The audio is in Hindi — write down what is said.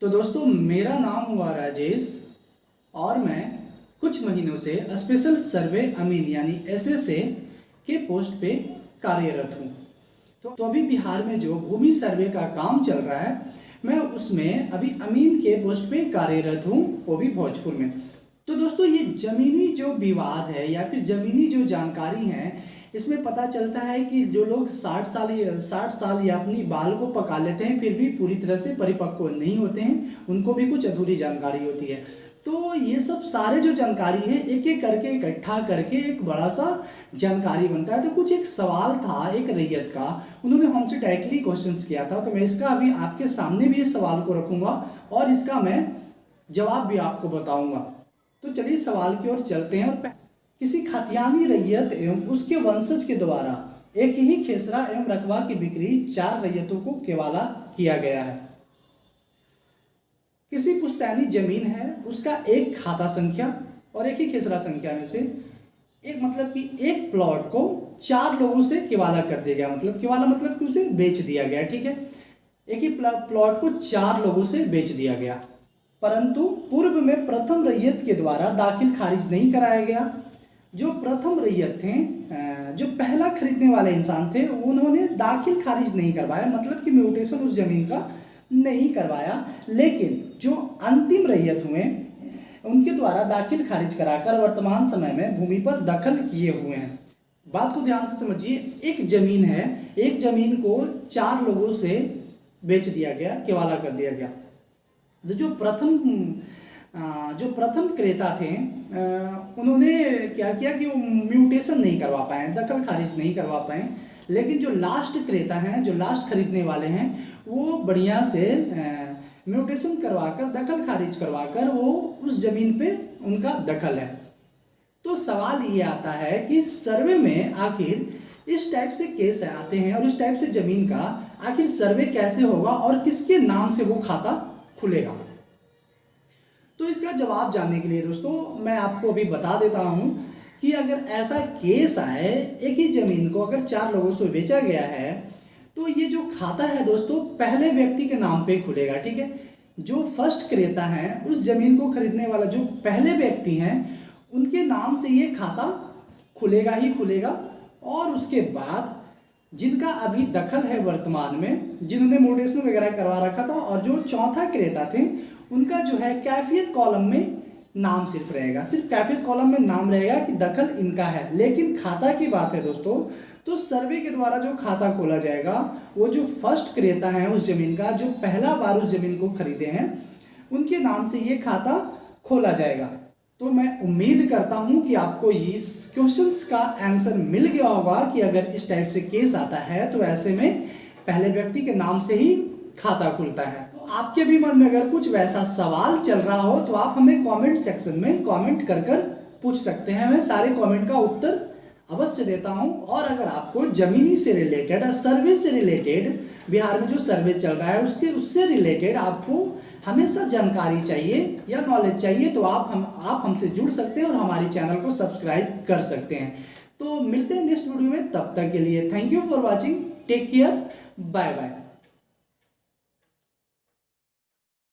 तो दोस्तों मेरा नाम हुआ राजेश और मैं कुछ महीनों से स्पेशल सर्वे अमीन यानी एसएसए के पोस्ट पे कार्यरत हूँ। तो अभी बिहार में जो भूमि सर्वे का काम चल रहा है मैं उसमें अभी अमीन के पोस्ट पे कार्यरत हूँ, वो भी भोजपुर में। तो दोस्तों ये जमीनी जो विवाद है या फिर जमीनी जो जानकारी है इसमें पता चलता है कि जो लोग 60 साल या अपनी बाल को पका लेते हैं फिर भी पूरी तरह से परिपक्व नहीं होते हैं, उनको भी कुछ अधूरी जानकारी होती है। तो ये सब सारे जो जानकारी है एक एक करके इकट्ठा करके एक बड़ा सा जानकारी बनता है। तो कुछ एक सवाल था एक रैयत का, उन्होंने हमसे डायरेक्टली क्वेश्चंस किया था, तो मैं इसका अभी आपके सामने भी इस सवाल को रखूंगा और इसका मैं जवाब भी आपको बताऊंगा। तो चलिए सवाल की ओर चलते हैं। और किसी खतियानी रैयत एवं उसके वंशज के द्वारा एक ही खेसरा एवं रकबा की बिक्री 4 रैयतों को केवाला किया गया है। किसी पुश्तैनी जमीन है उसका एक खाता संख्या और एक ही खेसरा संख्या में से एक मतलब कि एक प्लॉट को 4 लोगों से केवाला कर दिया गया, मतलब केवाला मतलब कि उसे बेच दिया गया। ठीक है, एक ही प्लॉट को 4 लोगों से बेच दिया गया, परंतु पूर्व में प्रथम रैयत के द्वारा दाखिल खारिज नहीं कराया गया। जो प्रथम रैयत थे, जो पहला खरीदने वाले इंसान थे, उन्होंने दाखिल खारिज नहीं करवाया, मतलब कि म्यूटेशन उस जमीन का नहीं करवाया। लेकिन जो अंतिम रैयत हुए उनके द्वारा दाखिल खारिज कराकर वर्तमान समय में भूमि पर दखल किए हुए हैं। बात को ध्यान से समझिए, एक जमीन है, एक जमीन को 4 लोगों से बेच दिया गया, केवाला कर दिया गया। तो जो प्रथम क्रेता थे उन्होंने क्या किया कि वो म्यूटेशन नहीं करवा पाए, दखल खारिज नहीं करवा पाए। लेकिन जो लास्ट क्रेता हैं, जो लास्ट खरीदने वाले हैं, वो बढ़िया से म्यूटेशन करवाकर दखल खारिज करवाकर वो उस जमीन पे उनका दखल है। तो सवाल ये आता है कि सर्वे में आखिर इस टाइप से केस आते हैं और इस टाइप से जमीन का आखिर सर्वे कैसे होगा और किसके नाम से वो खाता खुलेगा। तो इसका जवाब जानने के लिए दोस्तों मैं आपको अभी बता देता हूं कि अगर ऐसा केस आए, एक ही जमीन को अगर 4 लोगों से बेचा गया है, तो ये जो खाता है दोस्तों पहले व्यक्ति के नाम पे खुलेगा। ठीक है, जो फर्स्ट क्रेता है, उस जमीन को खरीदने वाला जो पहले व्यक्ति हैं, उनके नाम से ये खाता खुलेगा ही खुलेगा। और उसके बाद जिनका अभी दखल है वर्तमान में, जिन्होंने म्यूटेशन वगैरह करवा रखा था, और जो चौथा क्रेता थे, उनका जो है कैफियत कॉलम में नाम सिर्फ रहेगा, सिर्फ कैफियत कॉलम में नाम रहेगा कि दखल इनका है। लेकिन खाता की बात है दोस्तों, तो सर्वे के द्वारा जो खाता खोला जाएगा वो जो फर्स्ट क्रेता है उस जमीन का, जो पहला बार उस जमीन को खरीदे हैं, उनके नाम से ये खाता खोला जाएगा। तो मैं उम्मीद करता हूं कि आपको इस क्वेश्चंस का आंसर मिल गया होगा कि अगर इस टाइप से केस आता है तो ऐसे में पहले व्यक्ति के नाम से ही खाता खुलता है। तो आपके भी मन में अगर कुछ वैसा सवाल चल रहा हो तो आप हमें कमेंट सेक्शन में कमेंट कर पूछ सकते हैं, मैं सारे कमेंट का उत्तर अवश्य देता हूं। और अगर आपको जमीनी से रिलेटेड, सर्वे से रिलेटेड, बिहार में जो सर्वे चल रहा है उससे रिलेटेड आपको हमेशा जानकारी चाहिए या नॉलेज चाहिए, तो आप हमसे जुड़ सकते हैं और हमारे चैनल को सब्सक्राइब कर सकते हैं। तो मिलते हैं नेक्स्ट वीडियो में, तब तक के लिए thank you for watching, take care, bye bye.